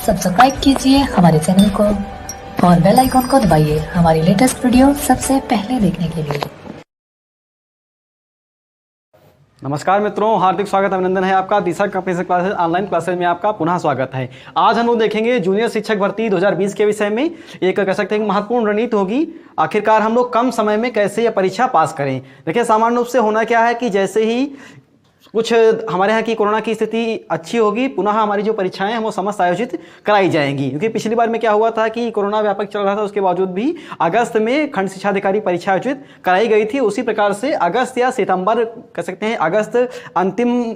Subscribe कीजिए हमारे channel को और बेल आइकॉन को दबाइए हमारी लेटेस्ट वीडियो सबसे पहले देखने के लिए। नमस्कार मित्रों, हार्दिक स्वागत अभिनंदन है आपका दिशा कंप्यूटर क्लासेस ऑनलाइन क्लासेस में आपका पुनः स्वागत है। आज हम लोग देखेंगे जूनियर शिक्षक भर्ती 2020 के विषय में। एक कह सकते हैं महत्वपूर्ण रणनीति होगी, आखिरकार हम लोग कम समय में कैसे यह परीक्षा पास करें। देखिए, सामान्य रूप से होना क्या है कि जैसे ही कुछ हमारे यहाँ की कोरोना की स्थिति अच्छी होगी, पुनः हमारी जो परीक्षाएं हैं वो समस्त आयोजित कराई जाएंगी। क्योंकि पिछली बार में क्या हुआ था कि कोरोना व्यापक चल रहा था, उसके बावजूद भी अगस्त में खंड शिक्षा अधिकारी परीक्षा आयोजित कराई गई थी। उसी प्रकार से अगस्त या सितंबर कह सकते हैं, अगस्त अंतिम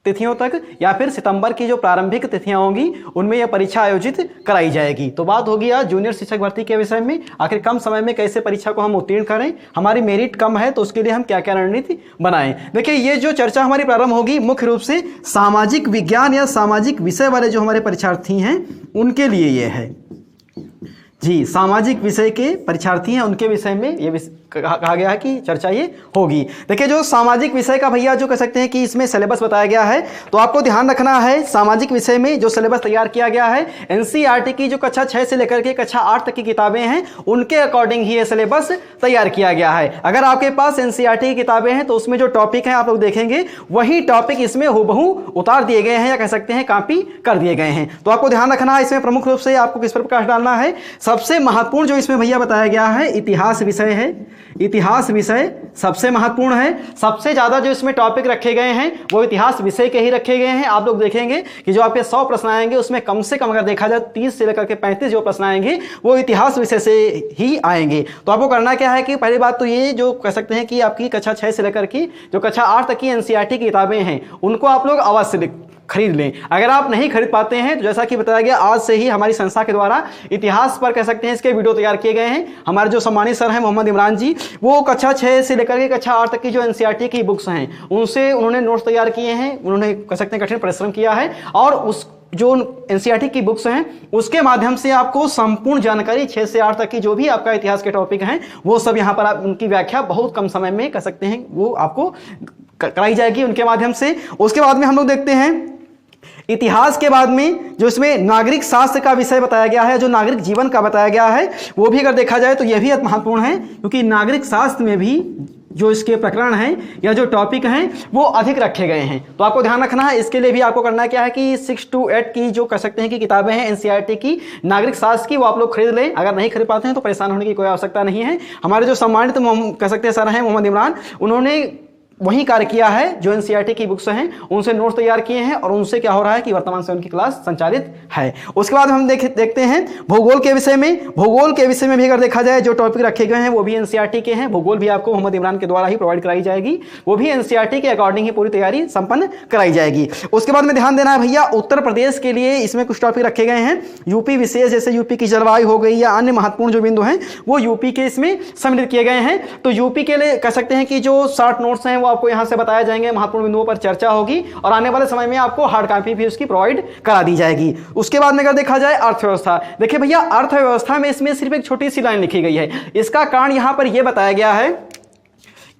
तिथियों तक या फिर सितंबर की जो प्रारंभिक तिथियां होंगी उनमें यह परीक्षा आयोजित कराई जाएगी। तो बात होगी आज जूनियर शिक्षक भर्ती के विषय में, आखिर कम समय में कैसे परीक्षा को हम उत्तीर्ण करें, हमारी मेरिट कम है तो उसके लिए हम क्या क्या रणनीति बनाएं। देखिए, ये जो चर्चा हमारी प्रारंभ होगी मुख्य रूप से सामाजिक विज्ञान या सामाजिक विषय वाले जो हमारे परीक्षार्थी हैं उनके लिए ये है जी। सामाजिक विषय के परीक्षार्थी हैं उनके विषय में ये कहा गया है कि चर्चा ये होगी। देखिए, जो सामाजिक विषय का भैया जो कह सकते हैं कि इसमें सिलेबस बताया गया है, तो आपको ध्यान रखना है सामाजिक विषय में जो सिलेबस तैयार किया गया है एनसीईआरटी की जो कक्षा 6 से लेकर के कक्षा 8 तक की किताबें हैं उनके अकॉर्डिंग ही ये सिलेबस तैयार किया गया है। अगर आपके पास एनसीईआरटी की किताबें हैं तो उसमें जो टॉपिक हैं आप लोग देखेंगे वही टॉपिक इसमें हूबहू उतार दिए गए हैं या कह सकते हैं कॉपी कर दिए गए हैं। तो आपको ध्यान रखना है इसमें प्रमुख रूप से आपको किस पर प्रकाश डालना है। सबसे महत्वपूर्ण जो इसमें भैया बताया गया है इतिहास विषय है। इतिहास विषय सबसे महत्वपूर्ण है। सबसे ज्यादा जो इसमें टॉपिक रखे गए हैं वो इतिहास विषय के ही रखे गए हैं। आप लोग देखेंगे कि जो आपके 100 प्रश्न आएंगे उसमें कम से कम अगर देखा जाए 30 से लेकर के 35 जो प्रश्न आएंगे वो इतिहास विषय से ही आएंगे। तो आपको करना क्या है कि पहली बात तो ये जो कह सकते हैं कि आपकी कक्षा 6 से लेकर की जो कक्षा 8 तक की एनसीईआरटी की किताबें हैं उनको आप लोग अवश्य खरीद लें। अगर आप नहीं खरीद पाते हैं तो जैसा कि बताया गया आज से ही हमारी संस्था के द्वारा इतिहास पर कह सकते हैं इसके वीडियो तैयार किए गए हैं। हमारे जो सम्मानित सर हैं मोहम्मद इमरान जी, वो कक्षा 6 से लेकर के कक्षा 8 तक की जो एनसीईआरटी की बुक्स हैं उनसे उन्होंने नोट्स तैयार किए हैं। उन्होंने कह सकते हैं कठिन परिश्रम किया है और उस जो एनसीईआरटी की बुक्स हैं उसके माध्यम से आपको संपूर्ण जानकारी 6 से 8 तक की जो भी आपका इतिहास के टॉपिक हैं वो सब यहाँ पर आप उनकी व्याख्या बहुत कम समय में कह सकते हैं वो आपको कराई जाएगी उनके माध्यम से। उसके बाद में हम लोग देखते हैं इतिहास के बाद में जो इसमें नागरिक शास्त्र का विषय बताया गया है, जो नागरिक जीवन का बताया गया है वो भी अगर देखा जाए तो यह भी महत्वपूर्ण है। क्योंकि नागरिक शास्त्र में भी जो इसके प्रकरण हैं या जो टॉपिक हैं वो अधिक रखे गए हैं। तो आपको ध्यान रखना है। इसके लिए भी आपको करना क्या है कि 6 to 8 की जो कह सकते हैं कि किताबें हैं एनसीईआरटी की नागरिक शास्त्र की वो आप लोग खरीद लें। अगर नहीं खरीद पाते हैं तो परेशान होने की कोई आवश्यकता नहीं है। हमारे जो सम्मानित कह सकते हैं सर हैं मोहम्मद इमरान, उन्होंने वही कार्य किया है जो एनसीईआरटी की बुक्स हैं उनसे नोट तैयार किए हैं और उनसे क्या हो रहा है कि वर्तमान से उनकी क्लास संचालित है। उसके बाद हम देखते हैं भूगोल के विषय में। भूगोल के विषय में भी अगर देखा जाए जो टॉपिक रखे गए हैं वो भी एनसीईआरटी के हैं। भूगोल भी आपको मोहम्मद इमरान के द्वारा ही प्रोवाइड कराई जाएगी, वो भी एनसीईआरटी के अकॉर्डिंग ही पूरी तैयारी संपन्न कराई जाएगी। उसके बाद में ध्यान देना है भैया उत्तर प्रदेश के लिए इसमें कुछ टॉपिक रखे गए हैं। यूपी विशेष, जैसे यूपी की जलवायु हो गई या अन्य महत्वपूर्ण जो बिंदु हैं वो यूपी के इसमें सम्मिलित किए गए हैं। तो यूपी के लिए कह सकते हैं कि जो शॉर्ट नोट्स हैं वो आपको यहाँ से बताया जाएंगे, महत्वपूर्ण बिंदुओं पर चर्चा होगी और आने वाले समय में आपको हार्ड कॉपी भी उसकी प्रोवाइड करा दी जाएगी। उसके बाद में अगर देखा जाए अर्थव्यवस्था, देखिए भैया अर्थव्यवस्था में इसमें सिर्फ एक छोटी सी लाइन लिखी गई है। इसका कारण यहां पर यह बताया गया है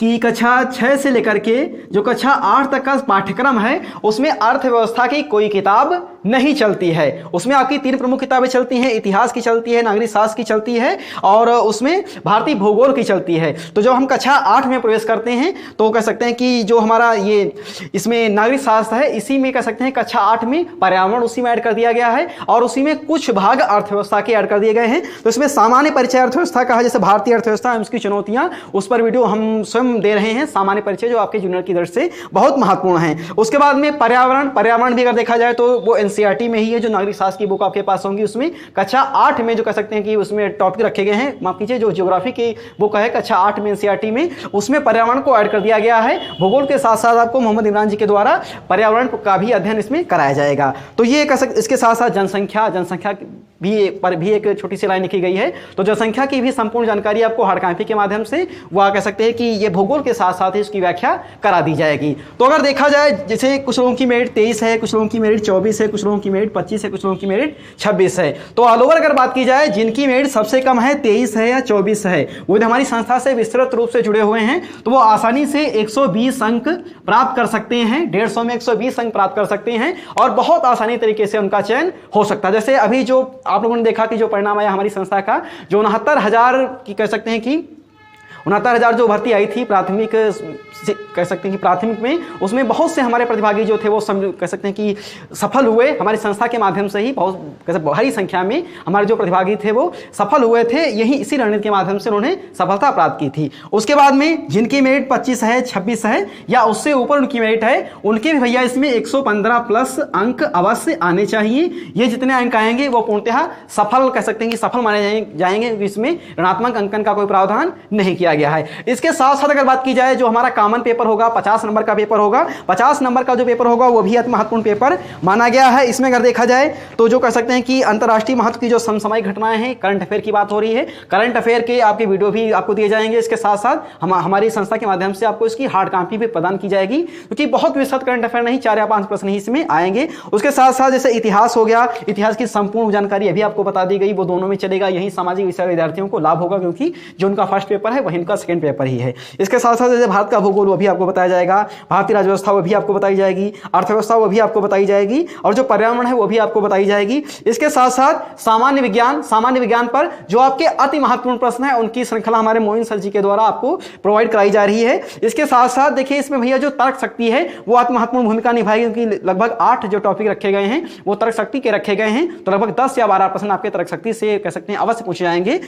कि कक्षा 6 से लेकर के जो कक्षा 8 तक का पाठ्यक्रम है उसमें अर्थव्यवस्था की कोई किताब नहीं चलती है। उसमें आपकी 3 प्रमुख किताबें चलती हैं, इतिहास की चलती है, नागरिक शास्त्र की चलती है और उसमें भारतीय भूगोल की चलती है। तो जब हम कक्षा 8 में प्रवेश करते हैं तो कह सकते हैं कि जो हमारा ये इसमें नागरिक शास्त्र है इसी में कह सकते हैं कक्षा 8 में पर्यावरण उसी में ऐड कर दिया गया है और उसी में कुछ भाग अर्थव्यवस्था के ऐड कर दिए गए हैं। तो इसमें सामान्य परिचय अर्थव्यवस्था का है, जैसे भारतीय अर्थव्यवस्था उसकी चुनौतियां, उस पर वीडियो हम स्वयं दे रहे हैं। सामान्य परिचय जो आपके जूनियर की दृष्टि से बहुत महत्वपूर्ण है। उसके बाद में पर्यावरण भी अगर देखा जाए तो वो एनसीईआरटी में ही है। जो नागरिक शास्त्र की बुक आपके पास होंगी उसमें कक्षा 8 में जो कह सकते हैं कि उसमें टॉपिक रखे गए हैं, माफ कीजिए जो ज्योग्राफी की बुक है कक्षा 8 में एनसीईआरटी में उसमें पर्यावरण को ऐड कर दिया गया है। भूगोल के साथ साथ आपको मोहम्मद इमरान जी के द्वारा पर्यावरण का भी अध्ययन इसमें कराया जाएगा। तो ये इसके साथ साथ जनसंख्या पर भी एक छोटी सी लाइन लिखी गई है। तो जनसंख्या की भी संपूर्ण जानकारी आपको हार्ड कॉपी के माध्यम से वह कह सकते हैं कि ये भूगोल के साथ साथ ही उसकी व्याख्या करा दी जाएगी। तो अगर देखा जाए जैसे कुछ लोगों की मेरिट 23 है, कुछ लोगों की मेरिट 24 है, कुछ लोगों की मेरिट 25 है, कुछ लोगों की मेरिट 26 है। तो ऑल ओवर अगर बात की जाए जिनकी मेरिट सबसे कम है 23 है या 24 है, वो हमारी संस्था से विस्तृत रूप से जुड़े हुए हैं, तो वो आसानी से 120 अंक प्राप्त कर सकते हैं। 150 में 120 अंक प्राप्त कर सकते हैं और बहुत आसानी तरीके से उनका चयन हो सकता है। जैसे अभी जो आप लोगों ने देखा कि जो परिणाम आया हमारी संस्था का, जो 69,000 की कह सकते हैं कि 69,000 जो भर्ती आई थी प्राथमिक कह सकते हैं कि प्राथमिक में, उसमें बहुत से हमारे प्रतिभागी जो थे वो कह सकते हैं कि सफल हुए। हमारी संस्था के माध्यम से ही बहुत भारी संख्या में हमारे जो प्रतिभागी थे वो सफल हुए थे। यही इसी रणनीति के माध्यम से उन्होंने सफलता प्राप्त की थी। उसके बाद में जिनकी मेरिट 25 है, 26 है या उससे ऊपर उनकी मेरिट है, उनके भी भैया इसमें 115 प्लस अंक अवश्य आने चाहिए। ये जितने अंक आएंगे वो पूर्णतः सफल कह सकते हैं कि सफल माने जाएंगे। इसमें ऋणात्मक अंकन का कोई प्रावधान नहीं किया गया है। इसके साथ साथ अगर बात की जाए जो हमारा कॉमन पेपर होगा, 50 नंबर का पेपर होगा, 50 नंबर का जो पेपर होगा वो भी अति महत्वपूर्ण पेपर माना गया है। इसमें अगर देखा जाए तो जो कह सकते हैं कि अंतर्राष्ट्रीय महत्व की जो समसामयिक घटनाएं हैं, करंट अफेयर की बात हो रही है, करंट अफेयर के आपके वीडियो भी आपको दिए जाएंगे। इसके साथ साथ हमारी संस्था के माध्यम से आपको इसकी हार्ड कॉपी भी प्रदान की जाएगी, क्योंकि बहुत विस्तृत करंट अफेयर नहीं, 4 या 5 प्रश्न ही इसमें आएंगे। उसके साथ साथ जैसे इतिहास हो गया, इतिहास की संपूर्ण जानकारी अभी आपको बता दी गई, वो दोनों में चलेगा। यही सामाजिक विषय विद्यार्थियों को लाभ होगा, क्योंकि जो उनका फर्स्ट पेपर है वही उनका सेकंड पेपर ही है। इसके साथ साथ जैसे भारत का भूगोल वो भी आपको बताया जाएगा, भारतीय राज्य व्यवस्था वो भी आपको बताई जाएगी, अर्थव्यवस्था वो भी आपको बताई जाएगी और जो पर्यावरण है वो भी आपको बताई जाएगी। इसके साथ साथ सामान्य विज्ञान पर जो आपके अति महत्वपूर्ण प्रश्न है उनकी श्रृंखला हमारे मोइन सर जी के द्वारा आपको प्रोवाइड कराई जा रही है। इसके साथ साथ देखिए इसमें भैया जो तर्क शक्ति है वो अति महत्वपूर्ण भूमिका निभाएगी, क्योंकि लगभग 8 जो टॉपिक रखे गए हैं वो तर्क शक्ति के रखे गए हैं। तो लगभग 10 या 12 प्रश्न आपके तर्क शक्ति से कह सकते हैं अवश्य पूछे जाएंगे।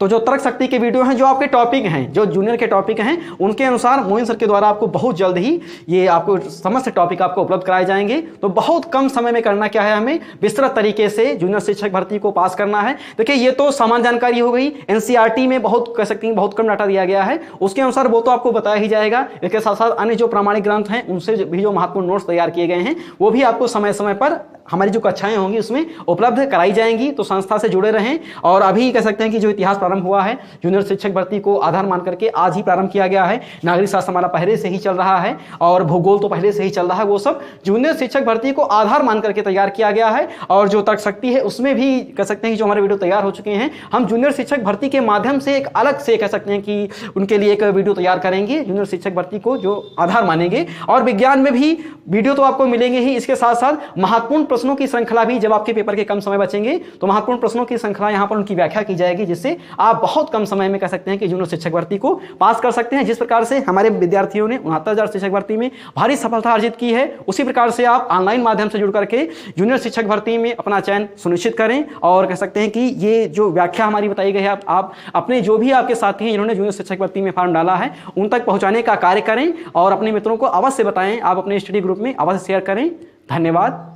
तो जो तर्क शक्ति के वीडियो हैं, जो आपके टॉपिक हैं, जो जूनियर के टॉपिक हैं, उनके अनुसार मोइन सर के द्वारा आपको बहुत जल्द ही ये आपको समस्त टॉपिक आपको उपलब्ध कराए जाएंगे। तो बहुत कम समय में करना क्या है, हमें विस्तृत तरीके से जूनियर शिक्षक भर्ती को पास करना है। देखिए ये तो सामान्य जानकारी हो गई, एनसीईआरटी में बहुत कह सकते हैं बहुत कम डाटा दिया गया है, उसके अनुसार वो तो आपको बताया ही जाएगा। इसके साथ साथ अन्य जो प्रामाणिक ग्रंथ हैं उनसे भी जो महत्वपूर्ण नोट्स तैयार किए गए हैं वो भी आपको समय समय पर हमारी जो कक्षाएं होंगी उसमें उपलब्ध कराई जाएंगी। तो संस्था से जुड़े रहें। और अभी कह सकते हैं कि जो इतिहास प्रारंभ हुआ है जूनियर शिक्षक भर्ती को आधार मान करके आज ही प्रारंभ किया गया है। नागरिक शास्त्र हमारा पहले से ही चल रहा है और भूगोल तो पहले से ही चल रहा है। वो सब जूनियर शिक्षक भर्ती को आधार मान करके तैयार किया गया है। और जो तर्क शक्ति है उसमें भी कह सकते हैं कि जो हमारे वीडियो तैयार हो चुके हैं, हम जूनियर शिक्षक भर्ती के माध्यम से एक अलग से कह सकते हैं कि उनके लिए एक वीडियो तैयार करेंगे जूनियर शिक्षक भर्ती को जो आधार मानेंगे। और विज्ञान में भी वीडियो तो आपको मिलेंगे ही, इसके साथ साथ महत्वपूर्ण प्रश्नों की श्रृंखला भी, जब आपके पेपर के कम समय बचेंगे तो महत्वपूर्ण प्रश्नों की श्रृंखला यहां पर उनकी व्याख्या की जाएगी, जिससे आप बहुत कम समय में कह सकते हैं कि जूनियर शिक्षक भर्ती को पास कर सकते हैं। जिस प्रकार से हमारे विद्यार्थियों ने 69,000 शिक्षक भर्ती में भारी सफलता अर्जित की है, उसी प्रकार से आप ऑनलाइन माध्यम से जुड़ करके जूनियर शिक्षक भर्ती में अपना चयन सुनिश्चित करें। और कह सकते हैं कि ये जो व्याख्या हमारी बताई गई है, आप अपने जो भी आपके साथी हैं जिन्होंने जूनियर शिक्षक भर्ती में फॉर्म डाला है उन तक पहुंचाने का कार्य करें और अपने मित्रों को अवश्य बताएं। आप अपने स्टडी ग्रुप में अवश्य शेयर करें। धन्यवाद।